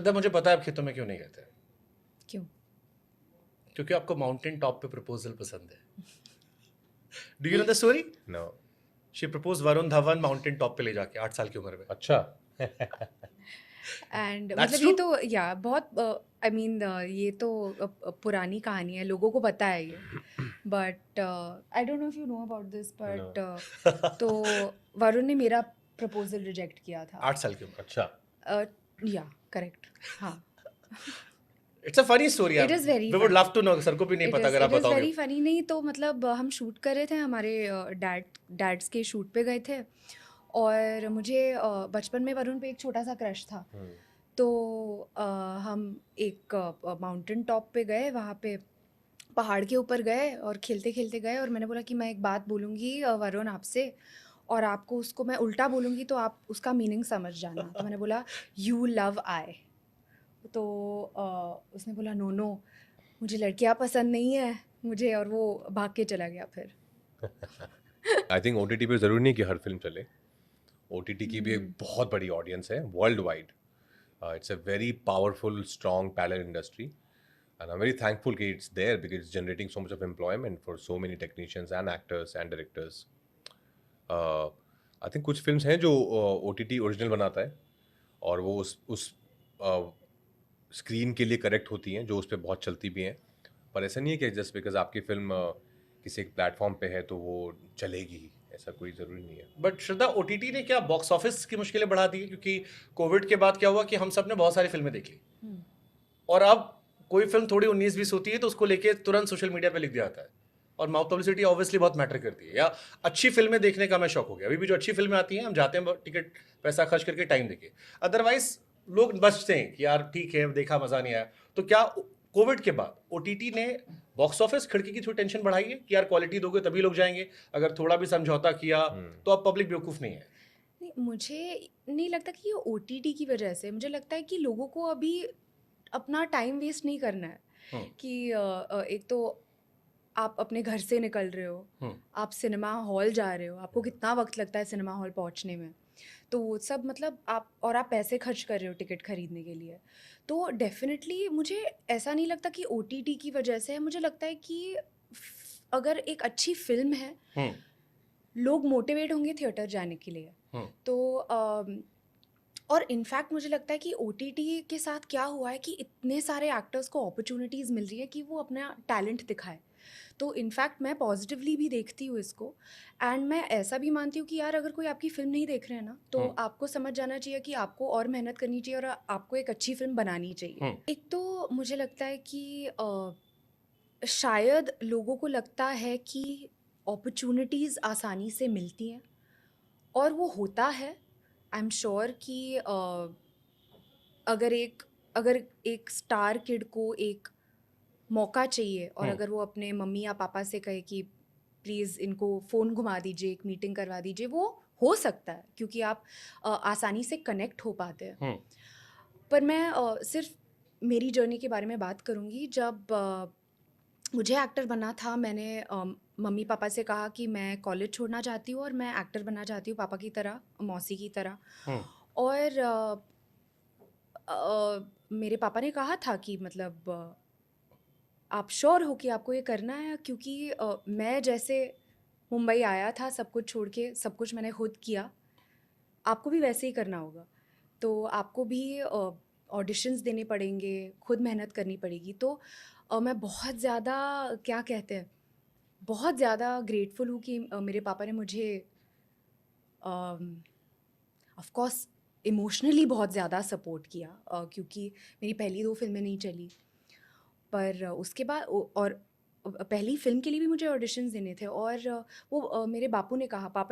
दादा मुझे पता है आप खेतों में क्यों नहीं गए थे। क्यों? क्योंकि आपको माउंटेन टॉप पे प्रपोजल पसंद है। Do you know the story? No. She propose Varun Dhawan mountain top पे ले जाके 8 साल की उम्र में। अच्छा। एंड That's मतलब ये true? तो या बहुत आई मीन ये तो पुरानी कहानी है, लोगों को पता है ये, but I don't know if you know about this, but तो वरुण ने मेरा प्रपोजल रिजेक्ट किया था। 8 साल की उम्र। अच्छा। या करेक्ट, हाँ। इट्स अ फनी स्टोरी यार। It is very we would funny. Love to know, sir को भी नहीं पता अगर आप इट इज़ बताओगे। Very funny. नहीं तो मतलब हम शूट कर रहे थे, हमारे डैड्स के शूट पे गए थे, और मुझे बचपन में वरुण पे एक छोटा सा क्रश था। तो हम एक माउंटेन टॉप पे गए, वहाँ पे पहाड़ के ऊपर गए और खेलते खेलते गए, और मैंने बोला कि मैं एक बात बोलूँगी वरुण आपसे, और आपको उसको मैं उल्टा बोलूँगी तो आप उसका मीनिंग समझ जाना। तो मैंने बोला यू लव आई। तो उसने बोला नो नो, मुझे लड़कियाँ पसंद नहीं है मुझे, और वो भाग के चला गया फिर। आई थिंक OTT पे ज़रूरी नहीं कि हर फिल्म चले। OTT की भी एक बहुत बड़ी ऑडियंस है world wide. It's a very powerful strong parallel industry and I am very thankful कि it's there because it's generating so much of employment for so many technicians and actors and directors. I think कुछ films हैं जो OTT original बनाता है और वो उस screen के लिए करेक्ट होती हैं, जो उस पर बहुत चलती भी हैं। पर ऐसा नहीं है कि जस्ट बिकॉज आपकी फिल्म किसी एक प्लेटफॉर्म पे है तो वो चलेगी ही, ऐसा कोई ज़रूरी नहीं है। बट श्रद्धा, ओटीटी ने क्या बॉक्स ऑफिस की मुश्किलें बढ़ा दी है? क्योंकि कोविड के बाद क्या हुआ कि हम सब ने बहुत सारी फिल्में देख ली, और अब कोई फिल्म थोड़ी 19-20 होती है तो उसको लेके तुरंत सोशल मीडिया पे लिख दिया जाता है, और माउथ पब्लिसिटी ऑब्वियसली बहुत मैटर करती है। या अच्छी फिल्में देखने का मैं शौक हो गया, अभी भी जो अच्छी फिल्में आती हैं हम जाते हैं टिकट पैसा खर्च करके टाइम देके, अदरवाइज लोग बचते हैं कि यार ठीक है देखा मजा नहीं आया। तो क्या कोविड के बाद ओटीटी ने बॉक्स ऑफिस खिड़की की थोड़ी टेंशन बढ़ाई है कि यार क्वालिटी दोगे तभी लोग जाएंगे, अगर थोड़ा भी समझौता किया तो अब पब्लिक बेवकूफ नहीं है? नहीं, मुझे नहीं लगता कि ये ओटीटी की वजह से, मुझे लगता है कि लोगों को अभी अपना टाइम वेस्ट नहीं करना है। कि एक तो आप अपने घर से निकल रहे हो, आप सिनेमा हॉल जा रहे हो, आपको कितना वक्त लगता है सिनेमा हॉल पहुंचने में, तो वो सब मतलब आप पैसे खर्च कर रहे हो टिकट खरीदने के लिए। तो डेफिनेटली मुझे ऐसा नहीं लगता कि ओटीटी की वजह से है। मुझे लगता है कि अगर एक अच्छी फिल्म है, लोग मोटिवेट होंगे थिएटर जाने के लिए। तो और इनफैक्ट मुझे लगता है कि ओटीटी के साथ क्या हुआ है कि इतने सारे एक्टर्स को अपॉर्चुनिटीज़ मिल रही है कि वो अपना टैलेंट दिखाए। तो इनफैक्ट मैं पॉजिटिवली भी देखती हूँ इसको, एंड मैं ऐसा भी मानती हूँ कि यार अगर कोई आपकी फ़िल्म नहीं देख रहे हैं ना, तो आपको समझ जाना चाहिए कि आपको और मेहनत करनी चाहिए और आपको एक अच्छी फ़िल्म बनानी चाहिए। एक तो मुझे लगता है कि शायद लोगों को लगता है कि अपॉर्चुनिटीज़ आसानी से मिलती हैं, और वो होता है। आई एम श्योर कि अगर एक स्टार किड को एक मौका चाहिए, और अगर वो अपने मम्मी या पापा से कहे कि प्लीज़ इनको फ़ोन घुमा दीजिए, एक मीटिंग करवा दीजिए, वो हो सकता है क्योंकि आप आसानी से कनेक्ट हो पाते हैं। पर मैं सिर्फ मेरी जर्नी के बारे में बात करूँगी। जब मुझे एक्टर बनना था, मैंने मम्मी पापा से कहा कि मैं कॉलेज छोड़ना चाहती हूँ और मैं एक्टर बनना चाहती हूँ, पापा की तरह, मौसी की तरह। और मेरे पापा ने कहा था कि मतलब आप श्योर हो कि आपको ये करना है? क्योंकि मैं जैसे मुंबई आया था सब कुछ छोड़ के, सब कुछ मैंने खुद किया, आपको भी वैसे ही करना होगा। तो आपको भी ऑडिशंस देने पड़ेंगे, खुद मेहनत करनी पड़ेगी। तो मैं बहुत ज़्यादा, क्या कहते हैं, बहुत ज़्यादा ग्रेटफुल हूँ कि मेरे पापा ने मुझे ऑफ कोर्स इमोशनली बहुत ज़्यादा सपोर्ट किया, क्योंकि मेरी पहली 2 फिल्में नहीं चली। पर उसके बाद और पहली फ़िल्म के लिए भी मुझे ऑडिशंस देने थे, और वो मेरे पापा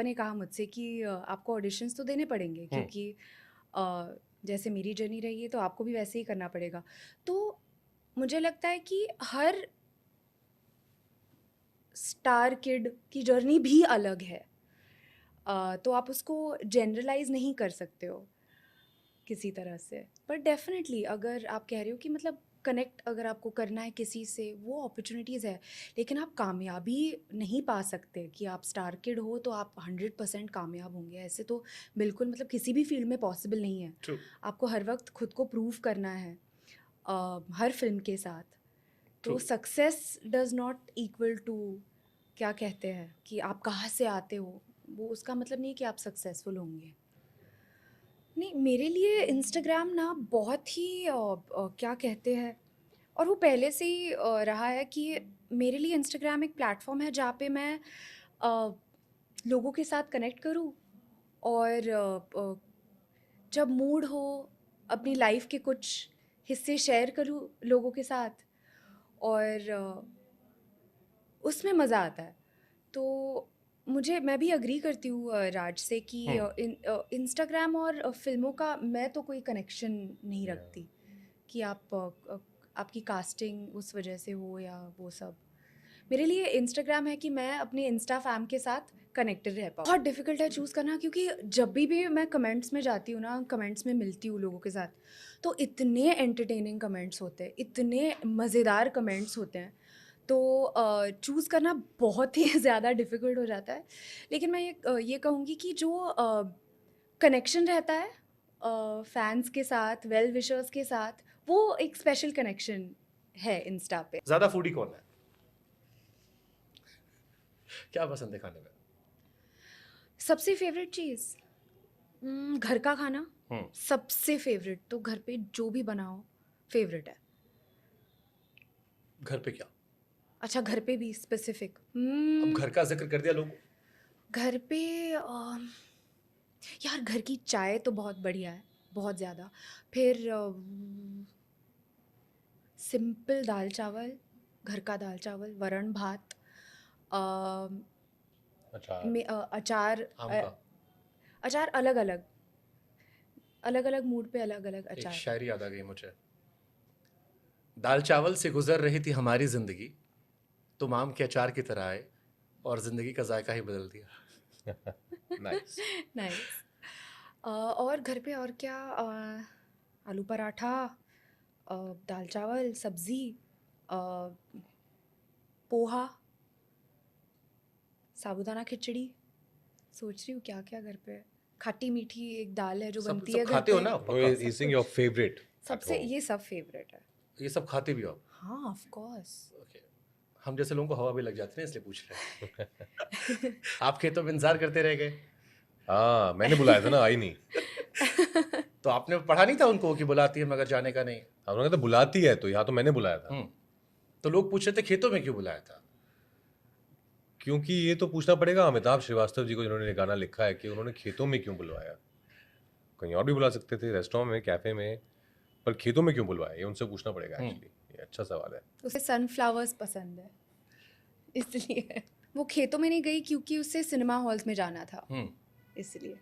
ने कहा मुझसे कि आपको ऑडिशंस तो देने पड़ेंगे, क्योंकि जैसे मेरी जर्नी रही है तो आपको भी वैसे ही करना पड़ेगा। तो मुझे लगता है कि हर स्टार किड की जर्नी भी अलग है, तो आप उसको जनरलाइज नहीं कर सकते हो किसी तरह से। पर डेफिनेटली अगर आप कह रहे हो कि मतलब कनेक्ट अगर आपको करना है किसी से, वो अपॉर्चुनिटीज़ है, लेकिन आप कामयाबी नहीं पा सकते कि आप स्टार किड हो तो आप 100% कामयाब होंगे। ऐसे तो बिल्कुल मतलब किसी भी फील्ड में पॉसिबल नहीं है। ट्रू। आपको हर वक्त खुद को प्रूव करना है हर फिल्म के साथ। तो True. Success does not equal to क्या कहते हैं कि आप कहाँ से आते हो, वो उसका मतलब नहीं कि आप सक्सेसफुल होंगे। नहीं, मेरे लिए इंस्टाग्राम ना बहुत ही क्या कहते हैं, और वो पहले से ही रहा है कि मेरे लिए इंस्टाग्राम एक प्लेटफॉर्म है जहाँ पे मैं अ, लोगों के साथ कनेक्ट करूँ, और जब मूड हो अपनी लाइफ के कुछ हिस्से शेयर करूँ लोगों के साथ, और उसमें मज़ा आता है। तो मैं भी अग्री करती हूँ राज से कि इंस्टाग्राम और फिल्मों का मैं तो कोई कनेक्शन नहीं Yeah. रखती कि आपकी कास्टिंग उस वजह से हो या वो सब। मेरे लिए इंस्टाग्राम है कि मैं अपने इंस्टा फैम के साथ कनेक्टेड रह पाऊँ। बहुत डिफ़िकल्ट है चूज़ करना, क्योंकि जब भी मैं कमेंट्स में जाती हूँ ना, कमेंट्स में मिलती हूँ लोगों के साथ, तो इतने एंटरटेनिंग कमेंट्स होते हैं, इतने मज़ेदार कमेंट्स होते हैं, तो चूज़ करना बहुत ही ज़्यादा डिफ़िकल्ट हो जाता है। लेकिन मैं ये कहूँगी कि जो कनेक्शन रहता है फैन्स के साथ, वेल विशर्स के साथ, वो एक स्पेशल कनेक्शन है इंस्टा पे। ज्यादा फूडी कौन है? क्या पसंद है खाने में? सबसे फेवरेट चीज़ घर का खाना। हम्म। सबसे फेवरेट तो घर पे जो भी बनाओ फेवरेट है। घर पे क्या? अच्छा, घर पे भी स्पेसिफिक अब घर का जिक्र कर दिया लोगों। घर पे यार घर की चाय तो बहुत बढ़िया है, बहुत ज़्यादा। फिर सिंपल दाल चावल, घर का दाल चावल, वरण भात, अम, अच्छा, अचार। आम का अचार अलग अलग अलग अलग मूड पे अलग अलग एक अचार। शायरी याद आ गई मुझे। दाल चावल से गुजर रही थी हमारी जिंदगी, तुम आम के अचार की तरह आए और जिंदगी का जायका ही बदल दिया। नाइस। नाइस। और घर पे और क्या, आलू पराठा, दाल चावल, सब्जी, पोहा, साबूदाना खिचड़ी। सोच रही हूँ क्या क्या घर पे है। खट्टी मीठी एक दाल है जो सब बनती सब है घर खाते हो पे। ना? No, पक्का he's saying your favorite at सबसे home. ये सब फेवरेट है। ये सब खाते भी हो आप? हाँ, ऑफ कोर्स। ओके। हम जैसे लोगों को हवा भी लग जाती है ना, इसलिए पूछ रहे हैं। आप खेतों में इंतजार करते रह गए। हाँ, मैंने बुलाया था ना, आई नहीं। तो आपने पढ़ा नहीं था उनको कि बुलाती है मगर जाने का नहीं? हम लोग तो बुलाती है, तो यहाँ तो मैंने बुलाया था। तो लोग पूछ रहे थे खेतों में क्यों बुलाया था? क्योंकि ये तो पूछना पड़ेगा अमिताभ श्रीवास्तव जी को, जिन्होंने गाना लिखा है, कि उन्होंने खेतों में क्यों बुलवाया। कहीं और भी बुला सकते थे, रेस्टोरेंट में, कैफे में, पर खेतों में क्यों बुलवाया, ये उनसे पूछना पड़ेगा। एक्चुअली ये अच्छा सवाल है। उसे सनफ्लावर्स पसंद है इसलिए वो खेतों में नहीं गई, क्योंकि उसे सिनेमा हॉल्स में जाना था, इसलिए।